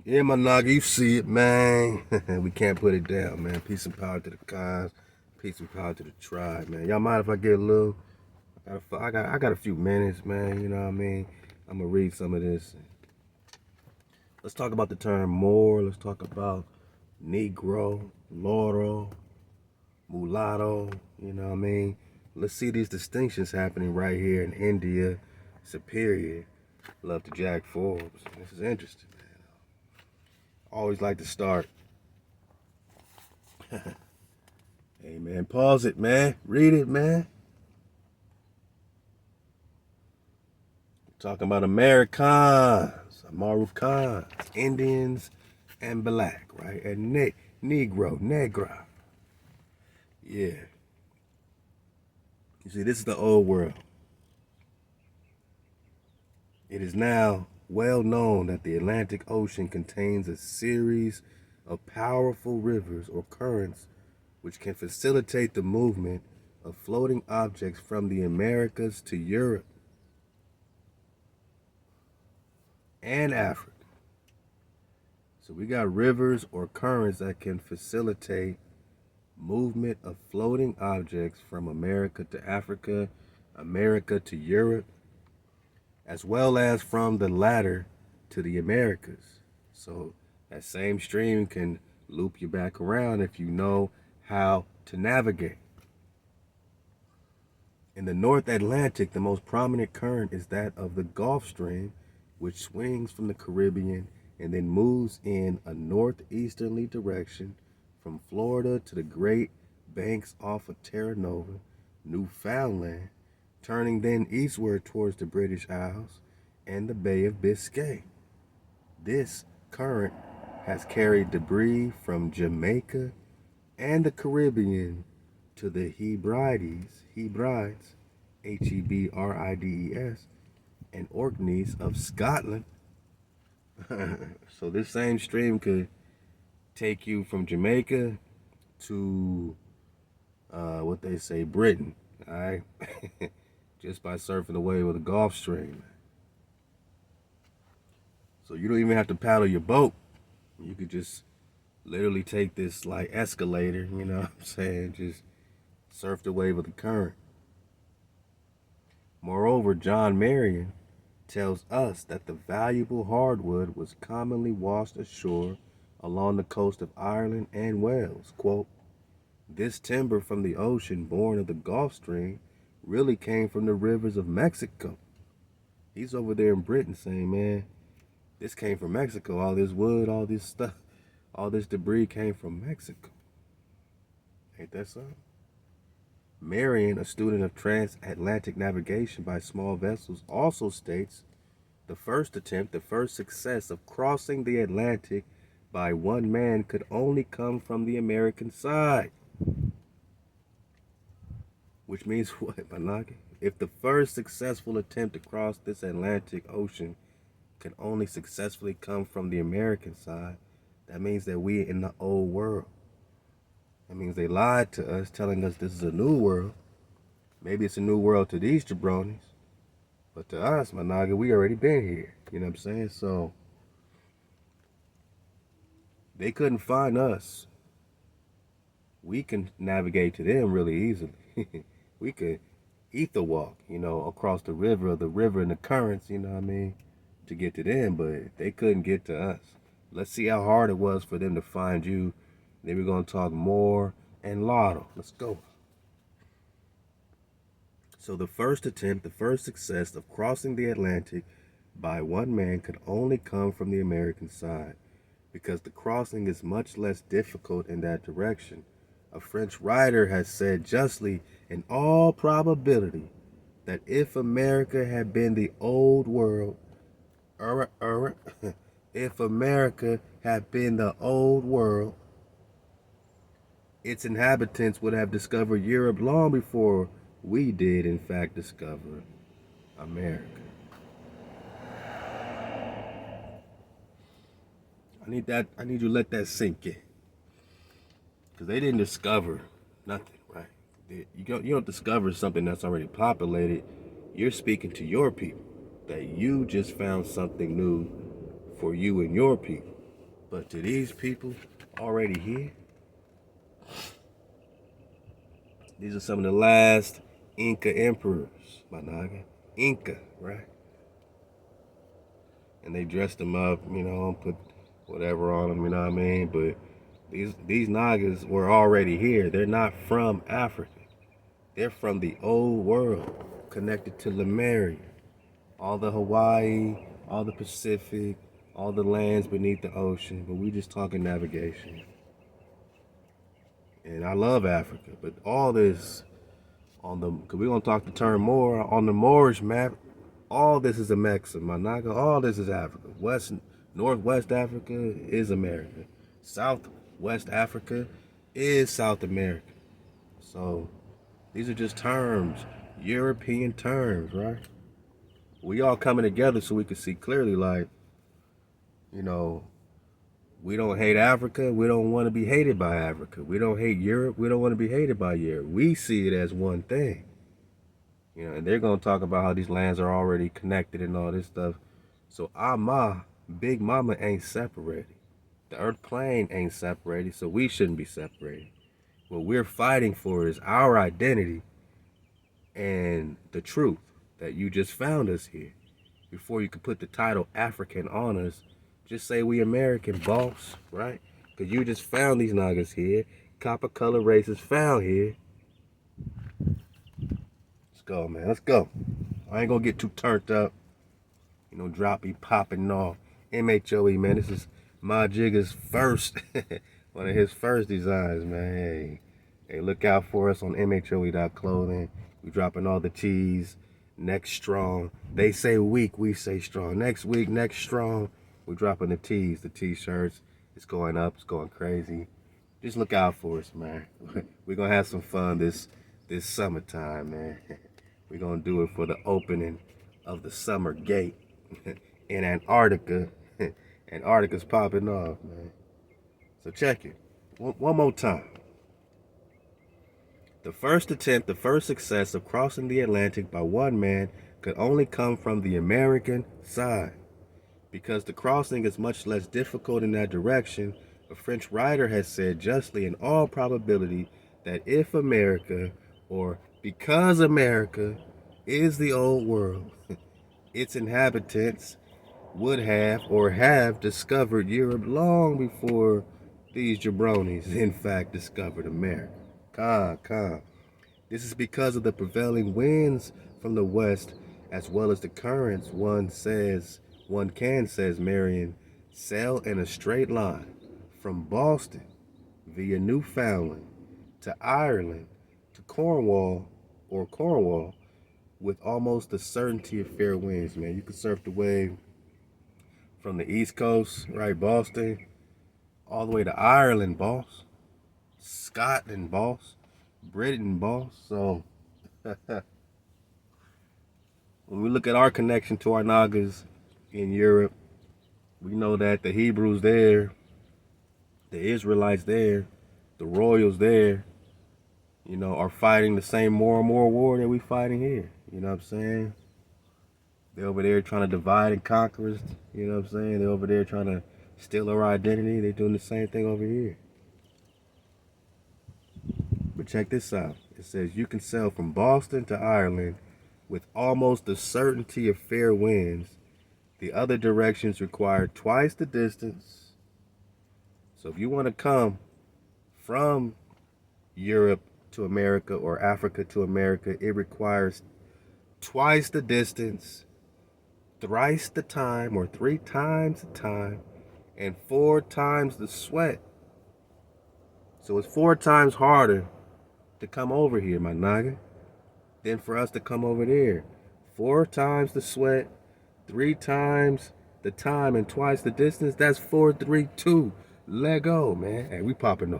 Yeah, my nigga, you see it, man. We can't put it down, man. Peace and power to the cons. Peace and power to the tribe, man. Y'all mind if I get a little? I got a few minutes, man. You know what I mean? I'm gonna read some of this. Let's talk about the term Moor. Let's talk about Negro, Loro, Mulatto. You know what I mean? Let's see these distinctions happening right here in India, Superior. Love to Jack Forbes. This is interesting, man. Always like to start. Hey, man, pause it, man. Read it, man. Talking about Americans, Maruf Khan, Indians, and black, right? And Negro, Negra. Yeah. You see, this is the old world. It is now well known that the Atlantic Ocean contains a series of powerful rivers or currents which can facilitate the movement of floating objects from the Americas to Europe and Africa. So we got rivers or currents that can facilitate movement of floating objects from America to Africa, America to Europe, as well as from the latter to the Americas. So that same stream can loop you back around if you know how to navigate. In the North Atlantic, the most prominent current is that of the Gulf Stream, which swings from the Caribbean and then moves in a northeasterly direction from Florida to the Great Banks off of Terra Nova, Newfoundland, turning then eastward towards the British Isles and the Bay of Biscay. This current has carried debris from Jamaica and the Caribbean to the Hebrides, Hebrides, and Orkneys of Scotland. So this same stream could take you from Jamaica to what they say Britain, all right? Just by surfing away with a Gulf Stream. So you don't even have to paddle your boat. You could just literally take this like escalator, you know what I'm saying? Just surf the wave of the current. Moreover, John Marion tells us that the valuable hardwood was commonly washed ashore along the coast of Ireland and Wales. Quote, this timber from the ocean born of the Gulf Stream really came from the rivers of Mexico. He's over there in Britain saying, man, this came from Mexico. All this wood, all this stuff, all this debris came from Mexico. Ain't that so? Marion, a student of transatlantic navigation by small vessels, also states the first attempt, the first success of crossing the Atlantic by one man could only come from the American side. Which means what, Managi? If the first successful attempt to cross this Atlantic Ocean can only successfully come from the American side, that means that we in the old world. That means they lied to us, telling us this is a new world. Maybe it's a new world to these jabronis, but to us, Managa, we already been here. You know what I'm saying? So they couldn't find us. We can navigate to them really easily. We could ether walk, you know, across the river and the currents, you know what I mean, to get to them, but they couldn't get to us. Let's see how hard it was for them to find you. Then we're going to talk more and Lotto. Let's go. So the first attempt, the first success of crossing the Atlantic by one man could only come from the American side, because the crossing is much less difficult in that direction. A French writer has said justly, in all probability, that if America had been the old world, if America had been the old world, its inhabitants would have discovered Europe long before we did, in fact, discover America. I need you to let that sink in. Because they didn't discover nothing, right? You don't discover something that's already populated. You're speaking to your people that you just found something new for you and your people. But to these people already here, these are some of the last Inca emperors, my naga. Inca, right? And they dressed them up, put whatever on them, you know what I mean? But these Nagas were already here. They're not from Africa. They're from the old world, connected to Lemuria. All the Hawaii, all the Pacific, all the lands beneath the ocean. But we just talking navigation. And I love Africa, but all this because we're going to talk the term more, on the Moorish map, all this is a Mexa, my naga. All this is Africa. Northwest Africa is America. Southwest Africa is South America. So these are just terms, European terms, right? We all coming together so we can see clearly, like, we don't hate Africa. We don't want to be hated by Africa. We don't hate Europe. We don't want to be hated by Europe. We see it as one thing. And they're going to talk about how these lands are already connected and all this stuff. So Big Mama ain't separated. The earth plane ain't separated, so we shouldn't be separated. What we're fighting for is our identity and the truth that you just found us here. Before you could put the title African on us, just say we American, boss, right? Because you just found these Nagas here. Copper color races found here. Let's go, man. Let's go. I ain't gonna get too turned up. Drop be popping off. M.H.O.E, man. This is my Jigga's first, one of his first designs, man. Hey, look out for us on MHOE.clothing. We dropping all the tees. Next strong. They say weak, we say strong. Next week, next strong. We're dropping the tees, the t-shirts. It's going up, it's going crazy. Just look out for us, man. We're gonna have some fun this summertime, man. We're gonna do it for the opening of the summer gate in Antarctica. Antarctica's popping off, man. So check it. One more time. The first success of crossing the Atlantic by one man could only come from the American side. Because the crossing is much less difficult in that direction, a French writer has said justly in all probability that if America, or because America, is the old world, its inhabitants would have discovered Europe long before these jabronis in fact discovered America. Calm. This is because of the prevailing winds from the west, as well as the currents one can, says Marion, sail in a straight line from Boston via Newfoundland to Ireland to Cornwall with almost the certainty of fair winds, man. You can surf the wave from the East Coast, right, Boston, all the way to Ireland, boss. Scotland, boss. Britain, boss. So when we look at our connection to our Nagas in Europe, we know that the Hebrews there, the Israelites there, the royals there, are fighting the same more and more war that we fighting here. You know what I'm saying? They're over there trying to divide and conquer us. You know what I'm saying? They're over there trying to steal our identity. They're doing the same thing over here. But check this out. It says you can sail from Boston to Ireland with almost the certainty of fair winds. The other directions require twice the distance. So if you want to come from Europe to America or Africa to America, it requires twice the distance, thrice the time, or 3 times the time, and 4 times the sweat. So it's 4 times harder to come over here, my naga, than for us to come over there. 4 times the sweat, 3 times the time, and twice the distance. That's 4, 3, 2. Let go, man. Hey, we popping off.